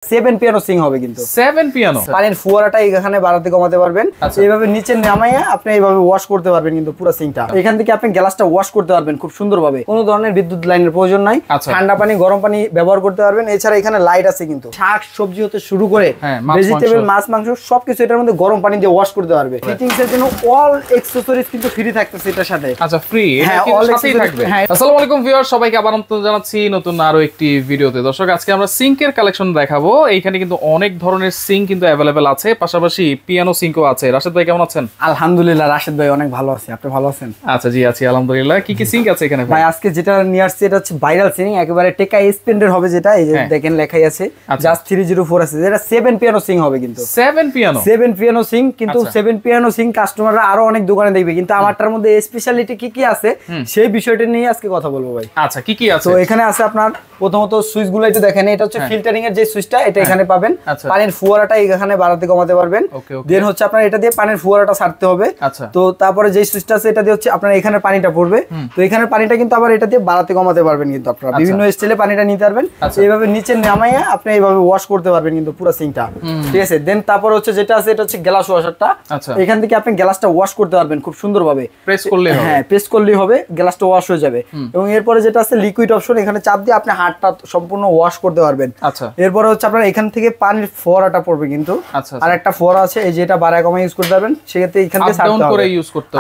7 piano Singh হবে কিন্তু 7 piano পানির ফোয়ারাটা এখানে বাড়াতে কমাতে পারবেন। এইভাবে নিচে নামাইয়া আপনি এইভাবে ওয়াশ করতে পারবেন কিন্তু পুরো সিংটা। এখান থেকে আপনি গ্লাসটা ওয়াশ করতে পারবেন খুব সুন্দরভাবে, কোনো ধরনের বিদ্যুৎ লাইনের প্রয়োজন নাই। ঠান্ডা পানি গরম পানি ব্যবহার করতে পারবেন। এছাড়া এখানে লাইট আছে কিন্তু শাক সবজি হতে শুরু করে ভেজিটেবল মাছ মাংস সবকিছু এটার মধ্যে গরম পানি দিয়ে ওয়াশ করতে পারবে। ফিটিংস এর জন্য অল অ্যাকসেসরিজ কিন্তু ফ্রি থাকতেছে এটার সাথে। আচ্ছা ফ্রি, এটা কি সাথেই থাকবে? আসসালামু আলাইকুম ভিউয়ার, সবাইকে আবার আমন্ত্রণ জানাচ্ছি নতুন আরো একটি ভিডিওতে। দর্শক আজকে আমরা সিঙ্কের কালেকশন দেখাবো। এইখানে কিন্তু অনেক ধরনের সিঙ্ক কিন্তু अवेलेबल আছে, পাশাপাশি পিয়ানো সিঙ্কও আছে। রাশেদ ভাই কেমন আছেন? আলহামদুলিল্লাহ রাশেদ ভাই অনেক ভালো আছি, আপনি ভালো আছেন? আচ্ছা জি আছি আলহামদুলিল্লাহ। কি কি সিঙ্ক আছে এখানে ভাই? আজকে যেটা নিয়ে আসছে এটা হচ্ছে ভাইরাল সিঙ্ক, একেবারে টেকা স্পেন্ডের হবে, যেটা এই যে দেখেন লেখাই আছে জাস্ট 304 আছে, যেটা 7 পিয়ানো সিঙ্ক হবে কিন্তু 7 পিয়ানো সিঙ্ক কিন্তু 7 পিয়ানো সিঙ্ক কাস্টমাররা আরো অনেক দোকানে দেখবে, কিন্তু আমারটার মধ্যে স্পেশালিটি কি কি আছে সেই বিষয়টা নিয়ে আজকে কথা বলবো ভাই। আচ্ছা কি কি আছে? তো এখানে আছে আপনার প্রথমত সুইচগুলো একটু দেখেন, এটা হচ্ছে ফিল্টারিং এর যে সুইচটা, এটা এখানে পাবেন। পানির ফোয়ারাটা এখানে বাড়াতে কমাতে পারবেন। দেন হচ্ছে আপনার এটা দিয়ে পানির ফোয়ারাটা ছাড়তে হবে। তো তারপরে যে সুইচটা আছে এটা দিয়ে হচ্ছে আপনার এখানে পানিটা পড়বে, তো এখানে পানিটা কিন্তু আবার এটা দিয়ে বাড়াতে কমাতে পারবেন কিন্তু আপনারা বিভিন্ন স্টাইলে পানিটা নিতে পারবেন। এইভাবে নিচে নামাইয়া আপনি এইভাবে ওয়াশ করতে পারবেন কিন্তু পুরো সিঙ্কটা, ঠিক আছে? দেন তারপর হচ্ছে যেটা আছে এটা হচ্ছে গ্লাস ওয়াশারটা। এখান থেকে আপনি গ্লাসটা ওয়াশ করতে পারবেন খুব সুন্দরভাবে, প্রেস করলে হবে। হ্যাঁ প্রেস করলেই হবে, গ্লাসটা ওয়াশ হয়ে যাবে। এবং এরপরে যেটা আছে লিকুইড অপশন, এখানে চাপ দিয়ে আপনি হাতটা সম্পূর্ণ ওয়াশ করতে পারবেন। এরপরে হচ্ছে আপনার এখান থেকে পানির ফোয়ারাটা পড়বে কিন্তু আর একটা ফোয়ারা আছে, এই যে এটা বাড়ায় কমায় ইউজ করতে পারবেন, সেক্ষেত্রে এখান থেকে আপ ডাউন করে ইউজ করতে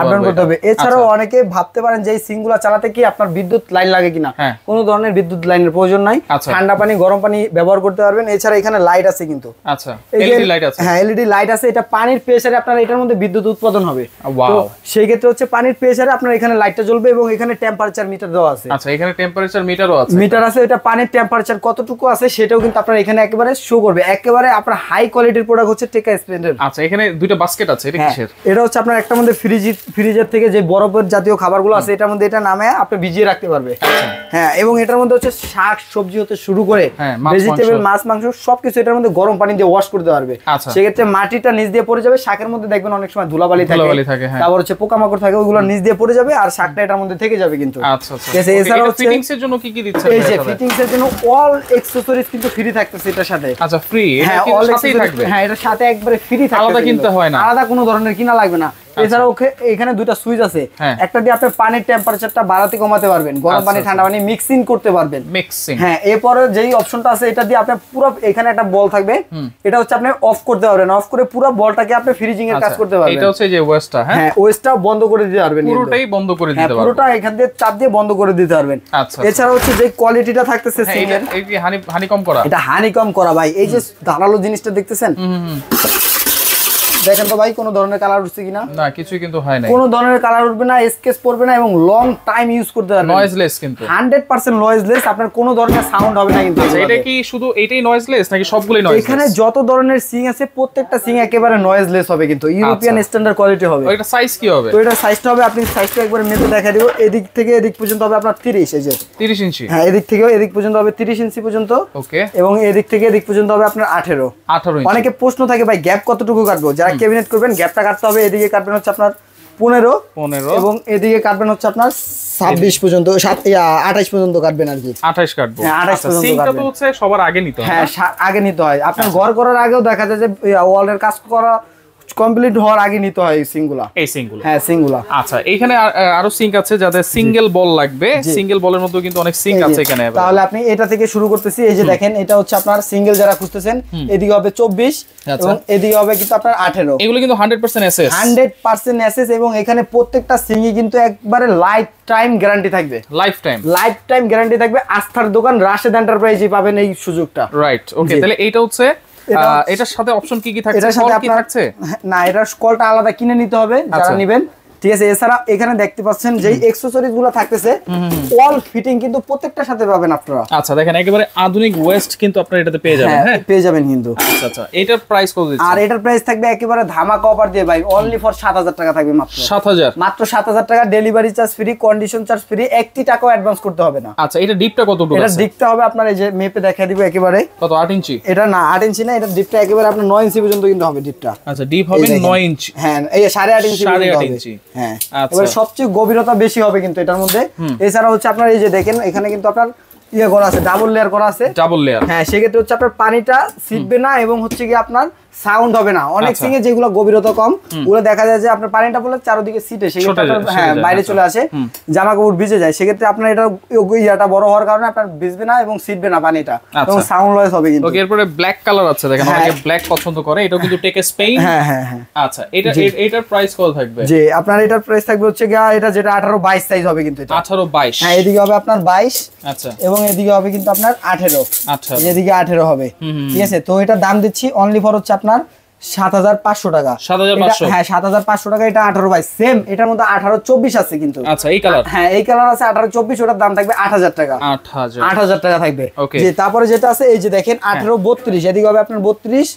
হবে। এছাড়াও অনেকে ভাবতে পারেন যে এই সিঙ্কগুলো চালাতে কি আপনার বিদ্যুৎ লাইন লাগে কিনা, কোনো ধরনের বিদ্যুৎ লাইনের প্রয়োজন নাই। ঠান্ডা পানি গরম পানি ব্যবহার করতে পারবেন। এছাড়া এখানে লাইট আছে কিন্তু, আচ্ছা এলইডি লাইট আছে। হ্যাঁ এলইডি লাইট আছে, এটা পানির প্রেসারে আপনার এটার মধ্যে বিদ্যুৎ উৎপাদন হবে। তো সেই ক্ষেত্রে হচ্ছে পানির প্রেসারে আপনার এখানে লাইটটা জ্বলবে এবং এখানে টেম্পারেচার মিটার দেওয়া আছে। আচ্ছা এখানে টেম্পারেচার মিটারও আছে, মিটার আছে, এটা পানির টেম্পারেচার কতটুকু আছে সেটাও কিন্তু আপনার এখানে একেবারে শো করবে। একেবারে আপনার হাই কোয়ালিটির প্রোডাক্ট হচ্ছে টেকা স্প্লেন্ডার। আচ্ছা এখানে দুইটা বাস্কেট আছে, এটা কিসের? এটা হচ্ছে আপনার একটা মধ্যে ফ্রিজের থেকে যে বরফের জাতীয় খাবারগুলো আছে এটার মধ্যে এটা নামে আপনি ভিজিয়ে রাখতে পারবে। হ্যাঁ এবং এটার মধ্যে হচ্ছে শাক সবজি হতে শুরু করে ভেজিটেবল মাছ মাংস সবকিছু এটার মধ্যে গরম পানি দিয়ে ওয়াশ করতে পারবে। সেক্ষেত্রে মাটিটা নিচ দিয়ে পড়ে যাবে, শাকের মধ্যে দেখবেন অনেক সময় ধুলাবালি থাকে, তারপর হচ্ছে পোকামাকড় থাকে, ওইগুলো নিচ দিয়ে পড়ে যাবে আর শাকটা এটার মধ্যে থেকে যাবে কিন্তু। আচ্ছা এছাড়া ফিটিংস এর জন্য কি কি দিচ্ছে? এই যে ফিটিংস এর জন্য অল অ্যাকসেসরিজ কিন্তু ফ্রি থাকতেছে এটার সাথে। আচ্ছা ফ্রি, এটা কি সাথেই থাকবে? হ্যাঁ এটার সাথে একবারে ফ্রি থাকবে, আলাদা কিনতে হয় না, আলাদা কোনো ধরনের কিনা লাগবে না। এছাড়াও এখানে দুইটা সুইচ আছে, একটা দিয়ে আপনি পানির টেম্পারেচারটা বাড়াতে কমাতে পারবেন, গরম পানি ঠান্ডা পানি মিক্সিং করতে পারবেন। হ্যাঁ এরপরে যেই অপশনটা আছে এটা দিয়ে আপনি পুরো এখানে একটা বল থাকবে, এটা হচ্ছে আপনি অফ করতে পারবেন, অফ করে পুরো বলটাকে আপনি ফ্রিজিং এর কাজ করতে পারবেন। এটা হচ্ছে যে ওয়েস্টটা, হ্যাঁ ওয়েস্টটা বন্ধ করে দিতে পারবেন, পুরোটাই বন্ধ করে দিতে পারবেন, পুরোটা এখান দিয়ে চাপ দিয়ে বন্ধ করে দিতে পারবেন। এছাড়া হচ্ছে যে কোয়ালিটিটা থাকতেছে সিঙ্গেল, এই যে হানিকম করা, এটা হানিকম করা ভাই। এই যে ধারালো জিনিসটা দেখতেছেন, দেখেন তো ভাই কোনো ধরনের কালার উঠছে কিনা? না কিছুই কিন্তু হয় না, কোনো ধরনের কালার উঠবে না, স্কেচ পড়বে না এবং লং টাইম ইউজ করতে পারবেন। নয়েজলেস কিন্তু 100% নয়েজলেস, আপনার কোনো ধরনের সাউন্ড হবে না কিন্তু। এটা কি শুধু এটাই নয়েজলেস নাকি সবগুলোই নয়েজলেস? এখানে যত ধরনের সিং আছে প্রত্যেকটা সিং একেবারে নয়েজলেস হবে কিন্তু ইউরোপিয়ান স্ট্যান্ডার্ড কোয়ালিটি হবে। এটা সাইজ কি হবে? তো এটা সাইজটা হবে, আপনি সাইজটা একবার মেপে দেখাই দিব। এদিক থেকে এদিক পর্যন্ত হবে আপনার 30, এই যে 30 ইঞ্চি। হ্যাঁ এদিক থেকে এদিক পর্যন্ত হবে 30 ইঞ্চি পর্যন্ত। ওকে। এবং এদিক থেকে এদিক পর্যন্ত হবে আপনার 18 ইঞ্চি। অনেকে প্রশ্ন থাকে ভাই গ্যাপ কতটুকু কাটবো, যারা ক্যাবিনেট করবেন গ্যাপটা কাটতে হবে। এদিকে কাটবেন হচ্ছে আপনার 15 এবং এদিকে কাটবেন হচ্ছে আপনার 26 পর্যন্ত, 28 পর্যন্ত কাটবেন আর কি। 28 কাটবো। হ্যাঁ 28 পর্যন্ত সিঙ্কটা তো হচ্ছে সবার আগে নিতে হয়। হ্যাঁ আগে নিতে হয়, আপনার ঘর করার আগেও দেখা যায় যে ওয়ালের কাজ করা কমপ্লিট হওয়ার আগে নিতে হয় সিঙ্গুলা, এই সিঙ্গুলা। হ্যাঁ সিঙ্গুলা। আচ্ছা এখানে আরো সিঙ্ক আছে যাদের সিঙ্গেল বল লাগবে, সিঙ্গেল বলের মধ্যে কিন্তু অনেক সিঙ্ক আছে এখানে। তাহলে আপনি এটা থেকে শুরু করতেছি, এই যে দেখেন এটা হচ্ছে আপনার সিঙ্গেল যারা খুঁজতেছেন, এদিকে হবে 24 এবং এদিকে হবে কিন্তু আপনার 18। এগুলো কিন্তু 100% এসএস, 100% এসএস এবং এখানে প্রত্যেকটা সিঙ্গই কিন্তু একবারে লাইফ টাইম গ্যারান্টি থাকবে। লাইফ টাইম গ্যারান্টি থাকবে। আস্থার দোকান রাশেদ এন্টারপ্রাইজে পাবেন এই সুযোগটা। Right okay. তাহলে এইটা হচ্ছে এটার সাথে অপশন কি কি থাকছে? এটার সাথে কি থাকছে? না এটার কলটা আলাদা কিনে নিতে হবে যারা নেবেন, ঠিক আছে? এছাড়া এখানে দেখতে পাচ্ছেন যে অ্যাকসেসরিজ গুলো থাকতেছে অল ফিটিং কিন্তু প্রত্যেকটার সাথে পাবেন আপনারা। আচ্ছা দেখেন একেবারে আধুনিক ওয়েস্ট কিন্তু আপনারা এটাতে পেয়ে যাবেন। হ্যাঁ পেয়ে যাবেন কিন্তু। আচ্ছা এটার প্রাইস কত দিচ্ছেন? আর এটার প্রাইস থাকবে একেবারে ধামাকা অফার দিয়ে ভাই, অনলি ফর 7000 টাকা থাকবে মাত্র। 7000 মাত্র 7000 টাকা, delivery charge free, condition charge free, 1 টাকাও অ্যাডভান্স করতে হবে না। আচ্ছা এটা ডিপটা কতটুকু আছে? এটা ডিপটা হবে আপনার এই যে মেপে দেখাই দিব একেবারে। কত? 8 ইঞ্চি? এটা না 8 ইঞ্চি না, এটা ডিপটা একেবারে আপনার 9 ইঞ্চি পর্যন্ত কিন্তু হবে ডিপটা। আচ্ছা ডিপ হবে 9 ইঞ্চি। হ্যাঁ এই 8.5 ইঞ্চি পর্যন্ত হবে। হ্যাঁ আচ্ছা সবচেয়ে গভীরতা বেশি হবে কিন্তু এটার মধ্যে। এছাড়া হচ্ছে আপনার এই যে দেখেন এখানে কিন্তু আপনার ইয়ে করা আছে, ডাবল লেয়ার করা আছে। ডাবল লেয়ার, হ্যাঁ, সেক্ষেত্রে হচ্ছে আপনার পানিটা ছিটবে না এবং হচ্ছে কি আপনার সাউন্ড হবে না। অনেক সিং এ যেগুলো গভীরতা কম ওগুলো দেখা যায় যে আপনার পানিটা পড়লে চারদিকে সিটে হ্যাঁ বাইরে চলে আসে, জামা কাপড় ভিজে যায়। সেক্ষেত্রে আপনার এটা ইয়াটা বড় হওয়ার কারণে আপনার ভিজবে না এবং সিটবে না পানিটা, এবং সাউন্ড লস হবে কিন্তু। ওকে, এরপরে ব্ল্যাক কালার আছে, দেখেন অনেকে ব্ল্যাক পছন্দ করে, এটাও কিন্তু টেক স্পেন। হ্যাঁ হ্যাঁ হ্যাঁ। আচ্ছা, এটার প্রাইস কত থাকবে? জি, আপনার এটার প্রাইস থাকবে হচ্ছে গিয়া এটা যেটা 18-22 সাইজ হবে কিন্তু এটা 18-22। হ্যাঁ, এদিকে হবে আপনার 22। আচ্ছা, এবং এদিকে হবে কিন্তু আপনার 18। আচ্ছা, এদিকে 18 হবে। ঠিক আছে, তো এটার দাম দিচ্ছি অনলি ফর হচ্ছে আপনার 7500 টাকা। 7500? হ্যাঁ, 7500 টাকা। এটা 18/22 সেম, এটার মধ্যে 18-24 আছে কিন্তু। আচ্ছা, এই কালার? হ্যাঁ, এই কালার আছে 18-24, ওটার দাম থাকবে 8000 টাকা। 8000 টাকা থাকবে। জি, তারপরে যেটা আছে এই যে দেখেন 18-32, এদিকে হবে আপনার 32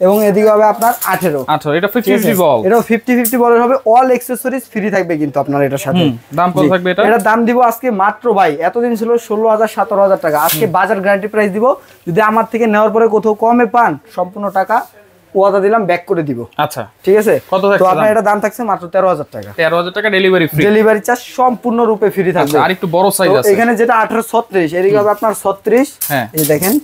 এবং এদিকে হবে আপনার 18। এটা 50-50 বল। এটা 50-50 বলের হবে, অল অ্যাকসেসরিজ ফ্রি থাকবে কিন্তু আপনার এটার সাথে। দাম কত থাকবে এটা? এটার দাম দিব আজকে মাত্র ভাই, এতদিন ছিল 16000-17000 টাকা, আজকে বাজার গ্যারান্টি প্রাইস দিব। যদি আমার থেকে নেওয়ার পরে কোথাও কমে পান, সম্পূর্ণ টাকা ওয়াদা দিলাম ব্যাক করে দিব। আচ্ছা, ঠিক আছে। কত থাকছে? তো আপনার এটা দাম থাকছে মাত্র 13000 টাকা। 13000 টাকা ডেলিভারি ফ্রি। ডেলিভারি চার্জ সম্পূর্ণ রূপে ফ্রি থাকবে। আর একটু বড় সাইজ আছে এখানে, যেটা 18-36, এদিকে হবে আপনার 36। হ্যাঁ, এই দেখেন।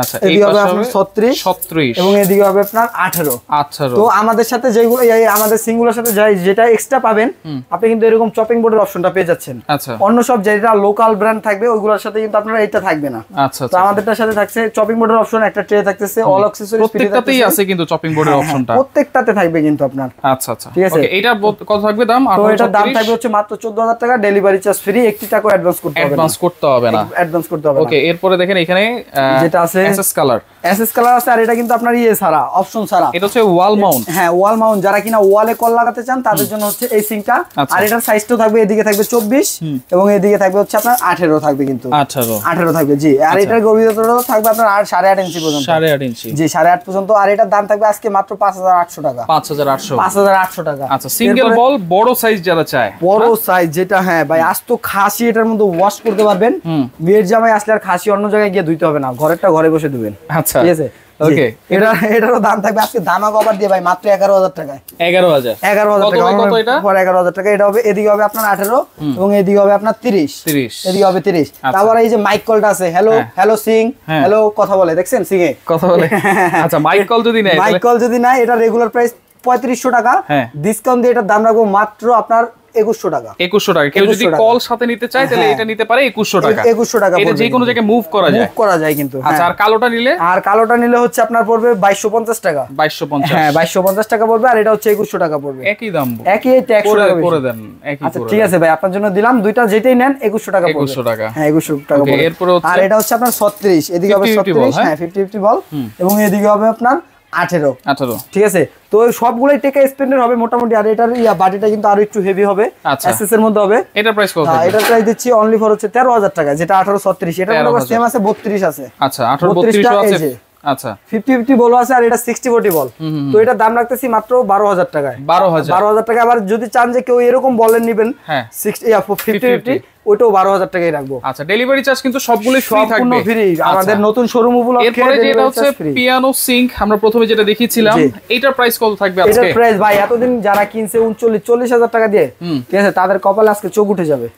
আচ্ছা, এদিকে হবে আপনার 36 এবং এদিকে হবে আপনার 18। আচ্ছা, তো আমাদের সাথে যেগুলো আমাদের সিঙ্গুলার সাথে যেটা এক্সট্রা পাবেন, আপনি কিন্তু এরকম চপিং বোর্ডের অপশনটা পেয়ে যাচ্ছেন। আচ্ছা, অন্য সব যেটা লোকাল ব্র্যান্ড থাকবে ওইগুলোর সাথে কিন্তু আপনারা এটা থাকবে না। আচ্ছা, তো আমাদেরটার সাথে থাকছে চপিং বোর্ডের অপশন, একটা ট্রে থাকতেছে, অল অ্যাকসেসরিজ প্রত্যেকটাতেই আছে কিন্তু চপিং বোর্ডের অপশনটা। প্রত্যেকটাতে থাকবে কিন্তু আপনার। আচ্ছা আচ্ছা, ঠিক আছে। এটা কত থাকবে দাম? তো এটার দাম থাকবে হচ্ছে মাত্র 14000 টাকা, ডেলিভারি চার্জ ফ্রি, 1 টাকা অ্যাডভান্স করতে হবে না। অ্যাডভান্স করতে হবে না। অ্যাডভান্স করতে হবে না। ওকে, এরপরে দেখেন এখানে যেটা আছে এসএস কালার। এসএস কালার আছে, আর এটা কিন্তু আপনার ছাড়া, অপশন ছাড়া। এটা হচ্ছে ওয়াল মাউন্ট। হ্যাঁ, ওয়াল মাউন্ট, যারা কিনা ওয়ালে কল লাগাতে চান তাদের জন্য হচ্ছে এই সিংটা। আর এটার সাইজটাও থাকবে, এদিকে থাকবে 24 এবং এদিকে থাকবে হচ্ছে আপনার 18 থাকবে কিন্তু। 18 থাকবে, জি। আর এটার গভীরতাও থাকবে আপনার 8.5 ইঞ্চি পর্যন্ত। 8.5 ইঞ্চি, জি, 8.5 পর্যন্ত। আর এটার দাম থাকবে আজকে মাত্র 5800 টাকা। 5800 টাকা। আচ্ছা, সিঙ্গেল বল বড় সাইজ যারা চায়, বড় সাইজ যেটা, হ্যাঁ ভাই, আজ তো খাসি এটার মধ্যে ওয়াশ করতে পারবেন। বিয়ের জামাই আসলে আর খাসি অন্য জায়গায় গিয়ে ধুইতে হবে না, ঘরেরটা ঘরে বসে ধুবেন। আচ্ছা, ঠিক আছে। ওকে, এটারও দাম থাকবে আজকে দামা কভার দিয়ে ভাই মাত্র 11000 টাকায়। 11000 টাকা। কত এটা? 11000 টাকা। এটা হবে, এদিকে হবে আপনার 18 এবং এদিকে হবে আপনার 30। এদিকে হবে 30। তারপর এই যে মাইক কলটা আছে, হ্যালো সিং, হ্যালো কথা বলে, দেখছেন সিং এ কথা বলে। আচ্ছা, মাইক কল যদি নেয়, এটা রেগুলার প্রাইস 3500 টাকা, ডিসকাউন্ট দিয়ে এটার দাম রাখবো মাত্র আপনার 2100 টাকা। 2100 টাকা। কেউ যদি কল সাথে নিতে চায় তাহলে এটা নিতে পারে 2100 টাকা। 2100 টাকা এটা যে কোনো জায়গায় মুভ করা যায় কিন্তু। আচ্ছা, আর কালোটা নিলে? আর কালোটা নিলে হচ্ছে আপনার পড়বে 2250 টাকা। 2250, হ্যাঁ 2250 টাকা পড়বে। আর এটা হচ্ছে 2100 টাকা পড়বে। একই দাম, একই ট্যাক্স করে দেন, একই। আচ্ছা, ঠিক আছে ভাই, আপনার জন্য দিলাম দুইটা, যেটাই নেন 2100 টাকা পড়বে। 2100 টাকা, হ্যাঁ 2100 টাকা পড়বে। এরপরে হচ্ছে, আর এটা হচ্ছে আপনার 36, এদিকে হবে 36, হ্যাঁ 50-50 বল, এবং এদিকে হবে আপনার 18। ঠিক আছে। তো সবগুলাই টেকা স্পেন্ডের হবে মোটামুটি। আর এটার বাটিটা কিন্তু আরো একটু হেভি হবে, এসএস এর মধ্যে হবে। এটার প্রাইস কত? এটার প্রাইস দিচ্ছি অনলি ফর হচ্ছে 13000 টাকা, যেটা 1836। এটার মধ্যে সেম আছে 32 আছে। আচ্ছা, 1832 আছে। আচ্ছা, 50-50 বল আছে, আর এটা 60-40 বল। তো এটার দাম রাখতেছি মাত্র 12000 টাকায়। 12000 টাকা। আবার যদি চান যে কেউ এরকম বলেন নেবেন 50-50, ওইটাও 12000 টাকাই রাখবো। আচ্ছা, ডেলিভারি চার্জ কিন্তু সবগুলোই ফ্রি থাকবে, সম্পূর্ণ ফ্রি। আমাদের নতুন শোরুম উপলক্ষে। এরপরে যেটা হচ্ছে পিয়ানো সিঙ্ক, আমরা প্রথমে যেটা দেখিয়েছিলাম, এটার প্রাইস কত থাকবে আজকে? এটার প্রাইস ভাই, এতদিন যারা কিনছে 39-40 টাকা দিয়ে, ঠিক আছে, তাদের কপালে আজকে চোখ উঠে যাবে।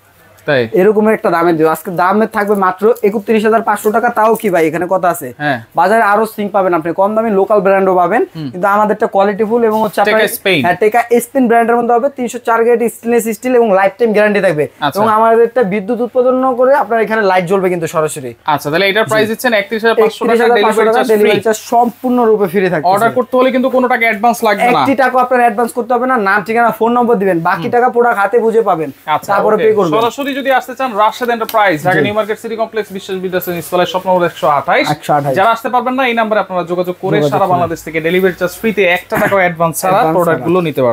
তাই এরকম একটা দামে দিও। আজকে দামে থাকবে মাত্র 31500 টাকা। তাও কি ভাই, এখানে কথা আছে, বাজারে আরো সিং পাবেন আপনি, কম দামি লোকাল ব্র্যান্ডও পাবেন, কিন্তু আমাদেরটা কোয়ালিটিফুল এবং হচ্ছে আপনার টেকা স্পেন ব্র্যান্ডের মধ্যে হবে। 304 গ্রেড স্টেনলেস স্টিল এবং লাইফ টাইম গ্যারান্টি থাকবে। এবং আমাদেরটা বিদ্যুৎ উৎপাদন করে আপনার এখানে লাইট জ্বলবে কিন্তু সরাসরি। আচ্ছা, তাহলে এটার প্রাইস দিচ্ছেন 31500 টাকা, ডেলিভারি চার্জ সম্পূর্ণ রূপে ফ্রি থাকবে। অর্ডার করতে হলে কিন্তু কোনো টাকা অ্যাডভান্স লাগবে না, 1 টাকা আপনার অ্যাডভান্স করতে হবে না। নাম, ঠিকানা, ফোন নম্বর দিবেন, বাকি টাকা প্রোডাক্ট হাতে বুঝে পাবেন, তারপরে পে করবেন। সরাসরি যদি আসতে চান, Rashed enterprise, Dhaka new market city complex, বিশ্বাস বিদ্যাসন ইনস্টলের শপ নম্বর 128। যারা আসতে পারবেন না, এই নম্বরে আপনারা যোগাযোগ করে সারা বাংলাদেশ থেকে ডেলিভারি চার্জ ফ্রিতে 1 টাকা অ্যাডভান্স ছাড়া প্রোডাক্টগুলো নিতে পারবেন।